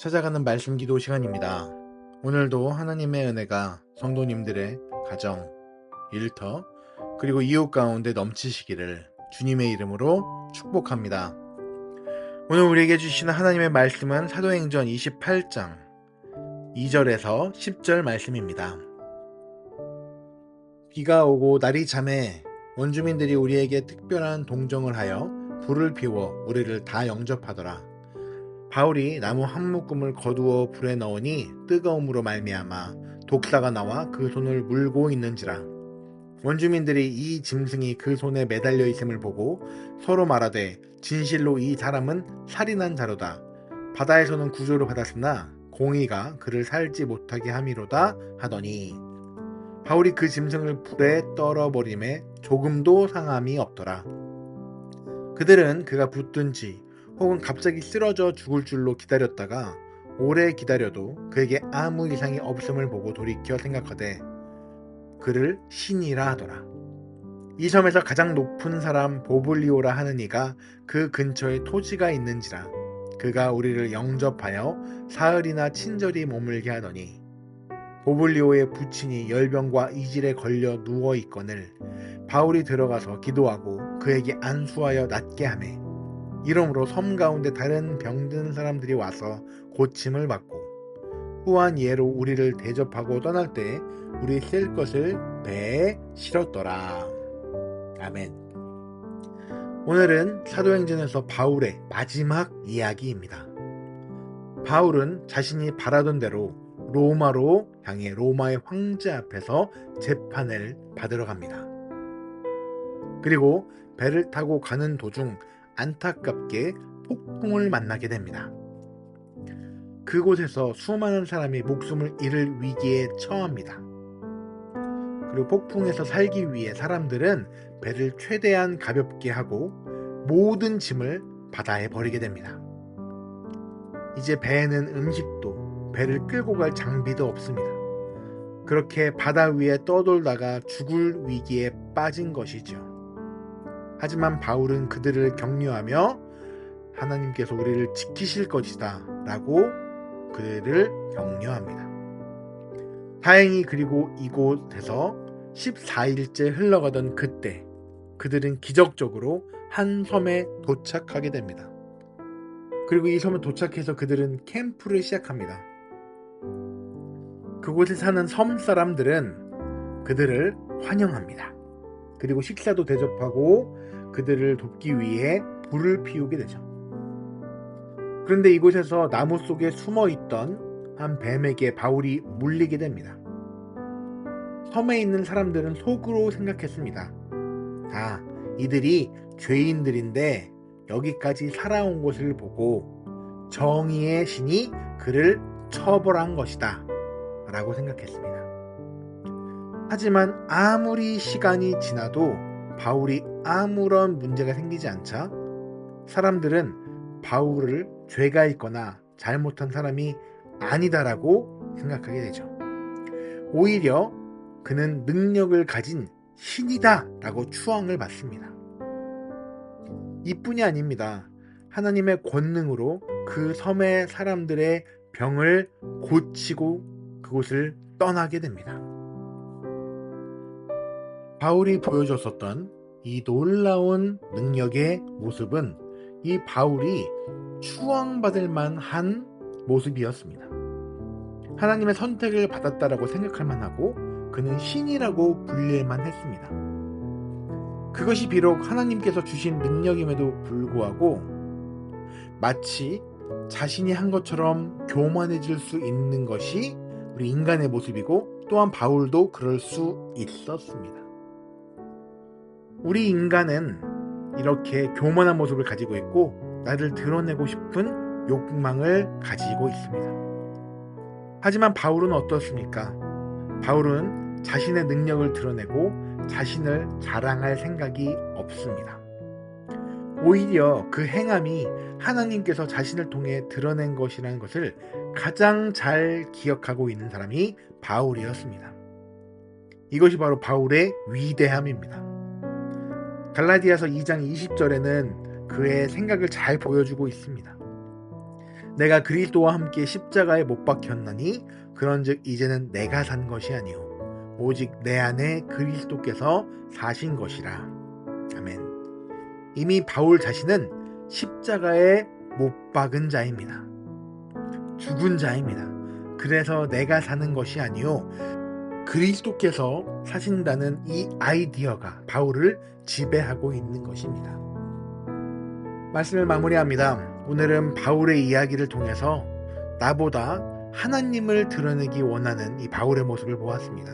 찾아가는 말씀 기도 시간입니다. 오늘도 하나님의 은혜가 성도님들의 가정, 일터, 그리고 이웃 가운데 넘치시기를 주님의 이름으로 축복합니다. 오늘 우리에게 주시는 하나님의 말씀은 사도행전 28장 2절에서 10절 말씀입니다. 비가 오고 날이 잠에 원주민들이 우리에게 특별한 동정을 하여 불을 피워 우리를 다 영접하더라. 바울이 나무 한 묶음을 거두어 불에 넣으니 뜨거움으로 말미암아 독사가 나와 그 손을 물고 있는지라. 원주민들이 이 짐승이 그 손에 매달려 있음을 보고 서로 말하되 진실로 이 사람은 살인한 자로다. 바다에서는 구조를 받았으나 공의가 그를 살지 못하게 함이로다 하더니 바울이 그 짐승을 불에 떨어버림에 조금도 상함이 없더라. 그들은 그가 붙든지 혹은 갑자기 쓰러져 죽을 줄로 기다렸다가 오래 기다려도 그에게 아무 이상이 없음을 보고 돌이켜 생각하되 그를 신이라 하더라. 이 섬에서 가장 높은 사람 보블리오라 하는 이가 그 근처에 토지가 있는지라. 그가 우리를 영접하여 사흘이나 친절히 머물게 하더니 보블리오의 부친이 열병과 이질에 걸려 누워 있거늘 바울이 들어가서 기도하고 그에게 안수하여 낫게 하매 이러므로 섬 가운데 다른 병든 사람들이 와서 고침을 받고 후한 예로 우리를 대접하고 떠날 때 우리 쓸 것을 배에 실었더라. 아멘. 오늘은 사도행전에서 바울의 마지막 이야기입니다. 바울은 자신이 바라던 대로 로마로 향해 로마의 황제 앞에서 재판을 받으러 갑니다. 그리고 배를 타고 가는 도중 안타깝게 폭풍을 만나게 됩니다. 그곳에서 수많은 사람이 목숨을 잃을 위기에 처합니다. 그리고 폭풍에서 살기 위해 사람들은 배를 최대한 가볍게 하고 모든 짐을 바다에 버리게 됩니다. 이제 배에는 음식도 배를 끌고 갈 장비도 없습니다. 그렇게 바다 위에 떠돌다가 죽을 위기에 빠진 것이죠. 하지만 바울은 그들을 격려하며 하나님께서 우리를 지키실 것이다 라고 그들을 격려합니다. 다행히 그리고 이곳에서 14일째 흘러가던 그때 그들은 기적적으로 한 섬에 도착하게 됩니다. 그리고 이 섬에 도착해서 그들은 캠프를 시작합니다. 그곳에 사는 섬 사람들은 그들을 환영합니다. 그리고 식사도 대접하고 그들을 돕기 위해 불을 피우게 되죠. 그런데 이곳에서 나무 속에 숨어 있던 한 뱀에게 바울이 물리게 됩니다. 섬에 있는 사람들은 속으로 생각했습니다. 이들이 죄인들인데 여기까지 살아온 것을 보고 정의의 신이 그를 처벌한 것이다 라고 생각했습니다. 하지만 아무리 시간이 지나도 바울이 아무런 문제가 생기지 않자 사람들은 바울을 죄가 있거나 잘못한 사람이 아니다라고 생각하게 되죠. 오히려 그는 능력을 가진 신이다 라고 추앙을 받습니다. 이뿐이 아닙니다. 하나님의 권능으로 그 섬의 사람들의 병을 고치고 그곳을 떠나게 됩니다. 바울이 보여줬었던 이 놀라운 능력의 모습은 이 바울이 추앙받을 만한 모습이었습니다. 하나님의 선택을 받았다라고 생각할 만하고 그는 신이라고 불릴만 했습니다. 그것이 비록 하나님께서 주신 능력임에도 불구하고 마치 자신이 한 것처럼 교만해질 수 있는 것이 우리 인간의 모습이고 또한 바울도 그럴 수 있었습니다. 우리 인간은 이렇게 교만한 모습을 가지고 있고 나를 드러내고 싶은 욕망을 가지고 있습니다. 하지만 바울은 어떻습니까? 바울은 자신의 능력을 드러내고 자신을 자랑할 생각이 없습니다. 오히려 그 행함이 하나님께서 자신을 통해 드러낸 것이라는 것을 가장 잘 기억하고 있는 사람이 바울이었습니다. 이것이 바로 바울의 위대함입니다. 갈라디아서 2장 20절에는 그의 생각을 잘 보여주고 있습니다. 내가 그리스도와 함께 십자가에 못 박혔나니 그런즉 이제는 내가 산 것이 아니요 오직 내 안에 그리스도께서 사신 것이라. 아멘. 이미 바울 자신은 십자가에 못 박은 자입니다. 죽은 자입니다. 그래서 내가 사는 것이 아니요 그리스도께서 사신다는 이 아이디어가 바울을 지배하고 있는 것입니다. 말씀을 마무리합니다. 오늘은 바울의 이야기를 통해서 나보다 하나님을 드러내기 원하는 이 바울의 모습을 보았습니다.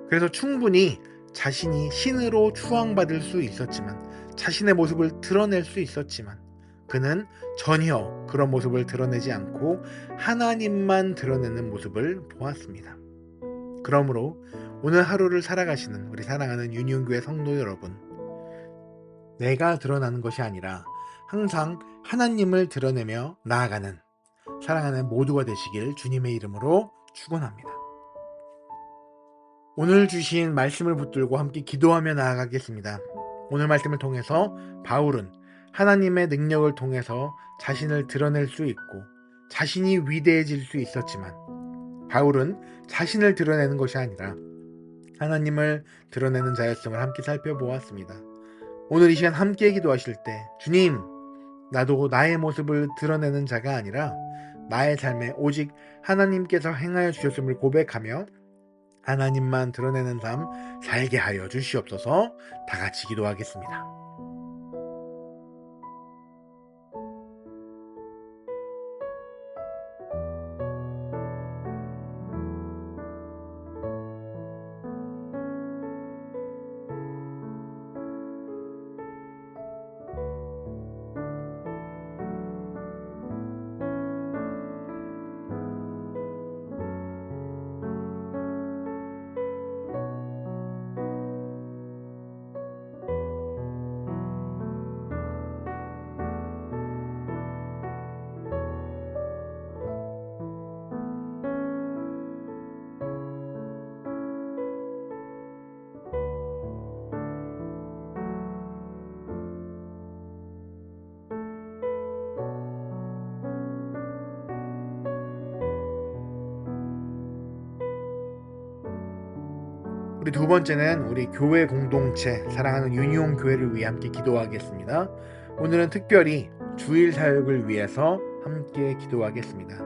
그래서 충분히 자신이 신으로 추앙받을 수 있었지만, 자신의 모습을 드러낼 수 있었지만 그는 전혀 그런 모습을 드러내지 않고 하나님만 드러내는 모습을 보았습니다. 그러므로 오늘 하루를 살아가시는 우리 사랑하는 유니온교회 성도 여러분, 내가 드러나는 것이 아니라 항상 하나님을 드러내며 나아가는 사랑하는 모두가 되시길 주님의 이름으로 축원합니다. 오늘 주신 말씀을 붙들고 함께 기도하며 나아가겠습니다. 오늘 말씀을 통해서 바울은 하나님의 능력을 통해서 자신을 드러낼 수 있고 자신이 위대해질 수 있었지만, 바울은 자신을 드러내는 것이 아니라 하나님을 드러내는 자였음을 함께 살펴보았습니다. 오늘 이 시간 함께 기도하실 때, 주님, 나도 나의 모습을 드러내는 자가 아니라 나의 삶에 오직 하나님께서 행하여 주셨음을 고백하며 하나님만 드러내는 삶 살게 하여 주시옵소서. 다 같이 기도하겠습니다. 우리 두 번째는 우리 교회 공동체, 사랑하는 유니온 교회를 위해 함께 기도하겠습니다. 오늘은 특별히 주일 사역을 위해서 함께 기도하겠습니다.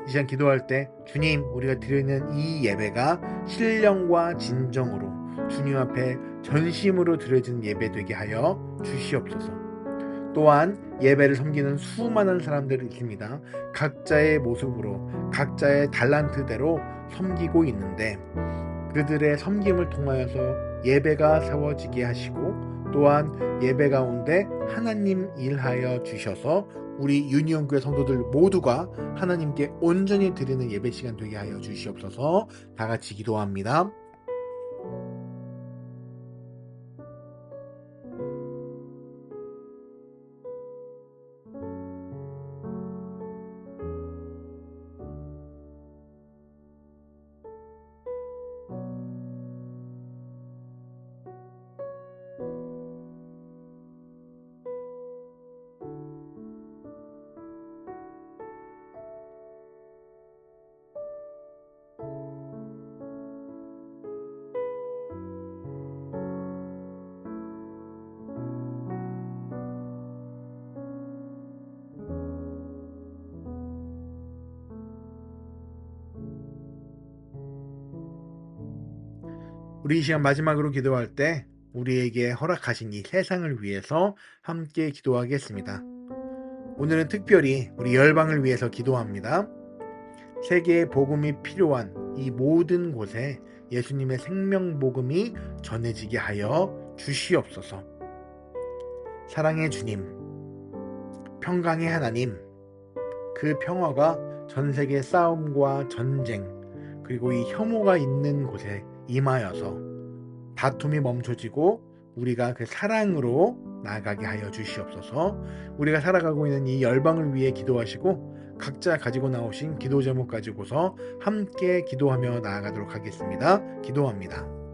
이 시간 기도할 때, 주님, 우리가 드리는 이 예배가 신령과 진정으로 주님 앞에 전심으로 드려진 예배 되게 하여 주시옵소서. 또한 예배를 섬기는 수많은 사람들이 있습니다. 각자의 모습으로 각자의 달란트대로 섬기고 있는데, 그들의 섬김을 통하여서 예배가 세워지게 하시고, 또한 예배 가운데 하나님 일하여 주셔서 우리 유니온교회 성도들 모두가 하나님께 온전히 드리는 예배 시간 되게 하여 주시옵소서. 다 같이 기도합니다. 우리 이 시간 마지막으로 기도할 때 우리에게 허락하신 이 세상을 위해서 함께 기도하겠습니다. 오늘은 특별히 우리 열방을 위해서 기도합니다. 세계의 복음이 필요한 이 모든 곳에 예수님의 생명복음이 전해지게 하여 주시옵소서. 사랑의 주님, 평강의 하나님, 그 평화가 전 세계 싸움과 전쟁, 그리고 이 혐오가 있는 곳에 임하여서 다툼이 멈춰지고 우리가 그 사랑으로 나아가게 하여 주시옵소서. 우리가 살아가고 있는 이 열방을 위해 기도하시고 각자 가지고 나오신 기도 제목 가지고서 함께 기도하며 나아가도록 하겠습니다. 기도합니다.